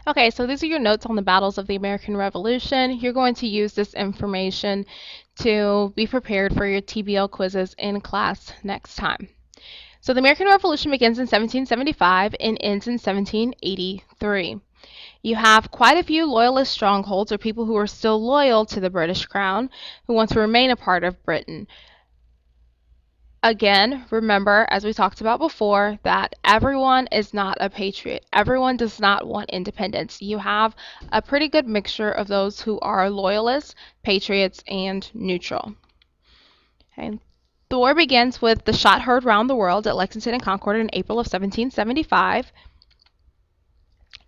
Okay, so these are your notes on the battles of the American Revolution. You're going to use this information to be prepared for your TBL quizzes in class next time. So the American Revolution begins in 1775 and ends in 1783. You have quite a few loyalist strongholds, or people who are still loyal to the British Crown, who want to remain a part of Britain. Again, remember, as we talked about before, that everyone is not a patriot. Everyone does not want independence. You have a pretty good mixture of those who are loyalists, patriots, and neutral. Okay. The war begins with the shot heard round the world at Lexington and Concord in April of 1775.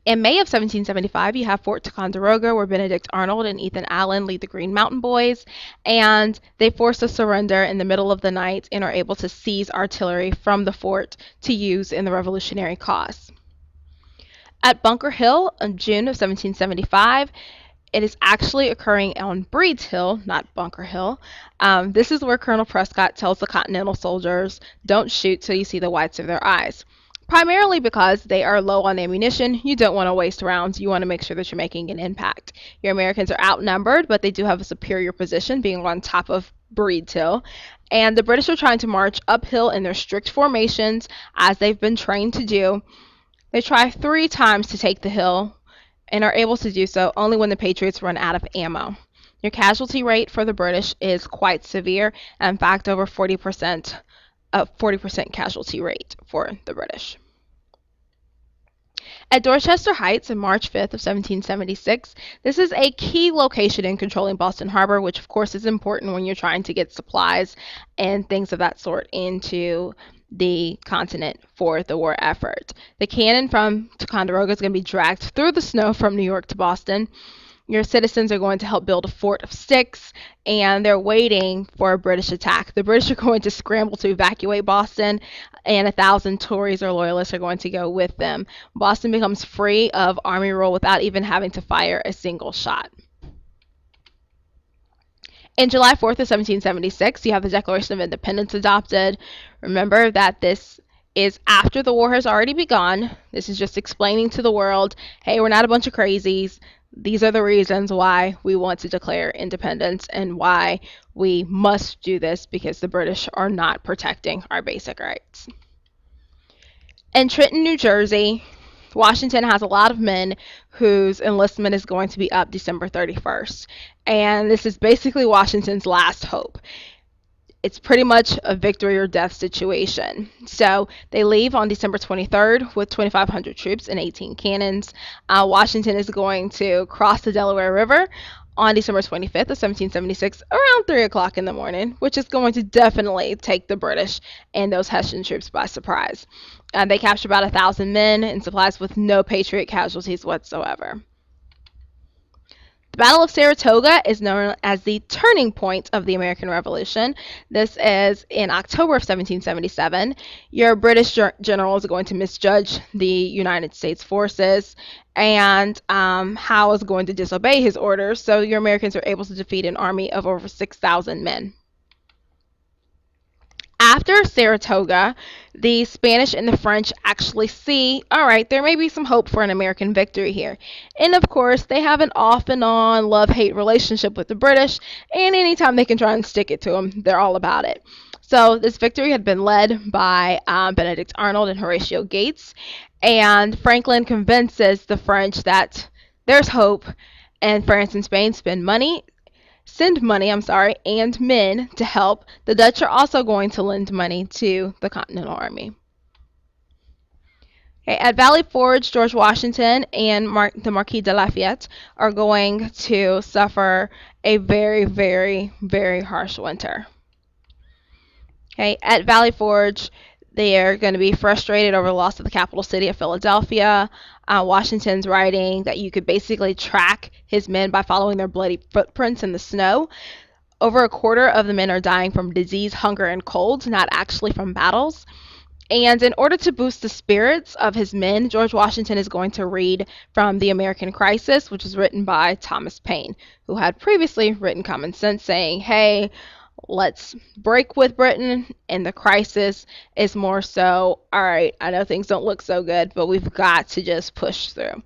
In May of 1775, you have Fort Ticonderoga, where Benedict Arnold and Ethan Allen lead the Green Mountain Boys, and they force a surrender in the middle of the night and are able to seize artillery from the fort to use in the revolutionary cause. At Bunker Hill in June of 1775, it is actually occurring on Breed's Hill, not Bunker Hill. This is where Colonel Prescott tells the Continental soldiers, don't shoot till you see the whites of their eyes. Primarily because they are low on ammunition. You don't want to waste rounds. You want to make sure that you're making an impact. Your Americans are outnumbered, but they do have a superior position, being on top of Breed's Hill. And the British are trying to march uphill in their strict formations, as they've been trained to do. They try 3 times to take the hill and are able to do so only when the Patriots run out of ammo. Your casualty rate for the British is quite severe. In fact, over 40% 40% casualty rate for the British. At Dorchester Heights on March 5th of 1776, this is a key location in controlling Boston Harbor, which of course is important when you're trying to get supplies and things of that sort into the continent for the war effort. The cannon from Ticonderoga is going to be dragged through the snow from New York to Boston. Your citizens are going to help build a fort of sticks, and they're waiting for a British attack. The British are going to scramble to evacuate Boston, and 1,000 Tories or Loyalists are going to go with them. Boston becomes free of Army rule without even having to fire a single shot. In July 4th of 1776, you have the Declaration of Independence adopted. Remember that this is after the war has already begun. This is just explaining to the world, hey, we're not a bunch of crazies. These are the reasons why we want to declare independence and why we must do this, because the British are not protecting our basic rights. In Trenton, New Jersey, Washington has a lot of men whose enlistment is going to be up December 31st. And this is basically Washington's last hope. It's pretty much a victory or death situation. So they leave on December 23rd with 2,500 troops and 18 cannons. Washington is going to cross the Delaware River on December 25th of 1776 around 3 o'clock in the morning, which is going to definitely take the British and those Hessian troops by surprise. They capture about 1,000 men and supplies with no Patriot casualties whatsoever. The Battle of Saratoga is known as the turning point of the American Revolution. This is in October of 1777. Your British general is going to misjudge the United States forces, and Howe is going to disobey his orders, so your Americans are able to defeat an army of over 6,000 men. After Saratoga, the Spanish and the French actually see, all right, there may be some hope for an American victory here. And of course, they have an off and on love-hate relationship with the British, and anytime they can try and stick it to them, they're all about it. So this victory had been led by Benedict Arnold and Horatio Gates, and Franklin convinces the French that there's hope, and France and Spain send money, and men to help. The Dutch are also going to lend money to the Continental Army. Okay, at Valley Forge, George Washington and the Marquis de Lafayette are going to suffer a very, very, very harsh winter. Okay, at Valley Forge, they are going to be frustrated over the loss of the capital city of Philadelphia. Washington's writing that you could basically track his men by following their bloody footprints in the snow. Over a quarter of the men are dying from disease, hunger, and cold, not actually from battles. And in order to boost the spirits of his men, George Washington is going to read from The American Crisis, which was written by Thomas Paine, who had previously written Common Sense, saying, hey, let's break with Britain, and the crisis is more so, all right, I know things don't look so good, but we've got to just push through.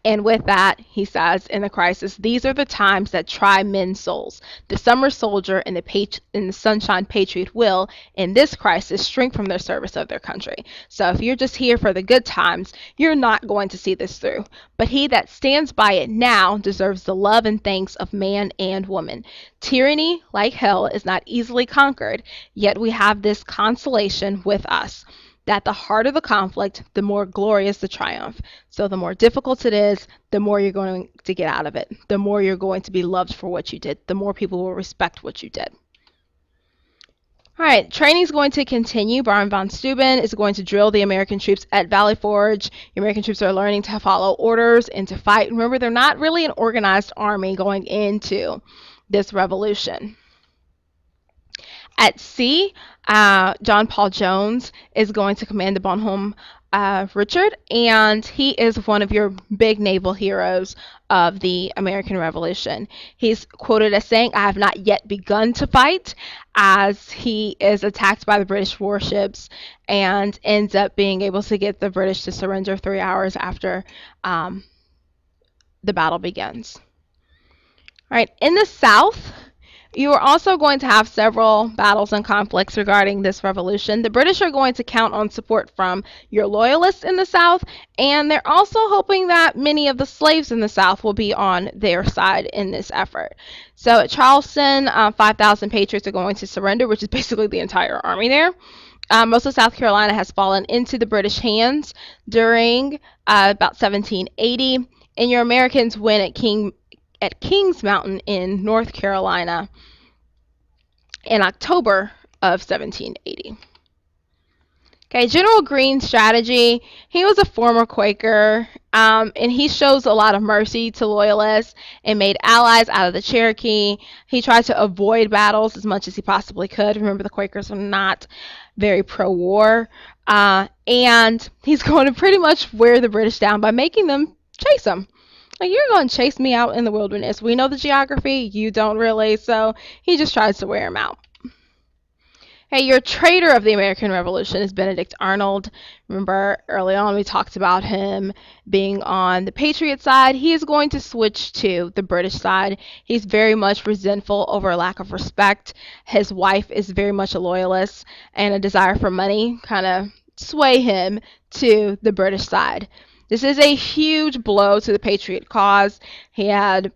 And with that, he says in the crisis, these are the times that try men's souls. The summer soldier and the sunshine patriot will, in this crisis, shrink from their service of their country. So if you're just here for the good times, you're not going to see this through. But he that stands by it now deserves the love and thanks of man and woman. Tyranny, like hell, is not easily conquered, yet we have this consolation with us, that the harder the conflict, the more glorious the triumph. So the more difficult it is, the more you're going to get out of it. The more you're going to be loved for what you did. The more people will respect what you did. All right, training is going to continue. Baron von Steuben is going to drill the American troops at Valley Forge. The American troops are learning to follow orders and to fight. Remember, they're not really an organized army going into this revolution. At sea, John Paul Jones is going to command the Bonhomme Richard, and he is one of your big naval heroes of the American Revolution. He's quoted as saying, "I have not yet begun to fight," as he is attacked by the British warships and ends up being able to get the British to surrender 3 hours after the battle begins. All right, in the South, you are also going to have several battles and conflicts regarding this revolution. The British are going to count on support from your loyalists in the South, and they're also hoping that many of the slaves in the South will be on their side in this effort. So at Charleston, 5,000 patriots are going to surrender, which is basically the entire army there. Most of South Carolina has fallen into the British hands during about 1780, and your Americans win at Kings Mountain in North Carolina in October of 1780. Okay, General Greene's strategy. He was a former Quaker, and he shows a lot of mercy to loyalists and made allies out of the Cherokee. He tried to avoid battles as much as he possibly could. Remember, the Quakers are not very pro-war, and he's going to pretty much wear the British down by making them chase him. Like, you're going to chase me out in the wilderness. We know the geography. You don't really. So he just tries to wear him out. Hey, your traitor of the American Revolution is Benedict Arnold. Remember, early on we talked about him being on the Patriot side. He is going to switch to the British side. He's very much resentful over a lack of respect. His wife is very much a loyalist, and a desire for money kind of sway him to the British side. This is a huge blow to the Patriot cause. He had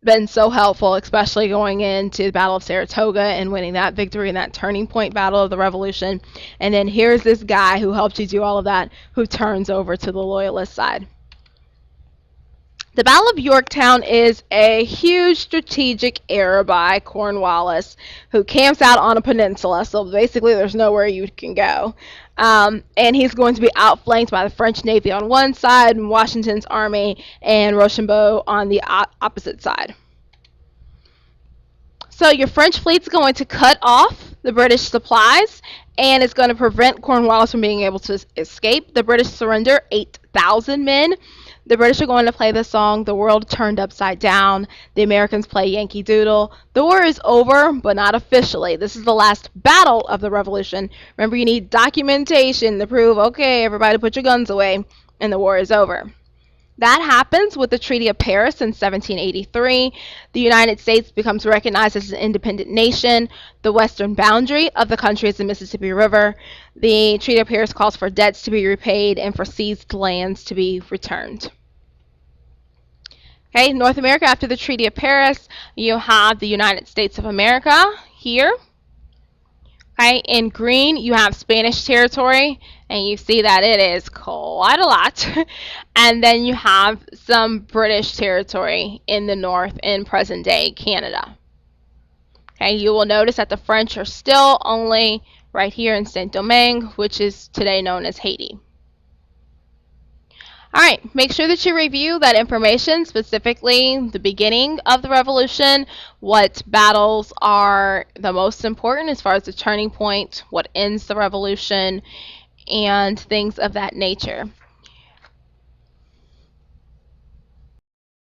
been so helpful, especially going into the Battle of Saratoga and winning that victory in that turning point battle of the Revolution. And then here's this guy who helped you do all of that, who turns over to the Loyalist side. The Battle of Yorktown is a huge strategic error by Cornwallis, who camps out on a peninsula, so basically there's nowhere you can go. And he's going to be outflanked by the French Navy on one side, and Washington's army, and Rochambeau on the opposite side. So your French fleet's going to cut off the British supplies, and it's going to prevent Cornwallis from being able to escape. The British surrender 8,000 men. The British are going to play the song, "The World Turned Upside Down." The Americans play Yankee Doodle. The war is over, but not officially. This is the last battle of the Revolution. Remember, you need documentation to prove, okay, everybody put your guns away, and the war is over. That happens with the Treaty of Paris in 1783. The United States becomes recognized as an independent nation. The western boundary of the country is the Mississippi River. The Treaty of Paris calls for debts to be repaid and for seized lands to be returned. Okay, North America, after the Treaty of Paris, you have the United States of America here. Okay, in green, you have Spanish territory, and you see that it is quite a lot. And then you have some British territory in the north in present-day Canada. Okay, you will notice that the French are still only right here in Saint-Domingue, which is today known as Haiti. All right, make sure that you review that information, specifically the beginning of the revolution, what battles are the most important as far as the turning point, what ends the revolution, and things of that nature.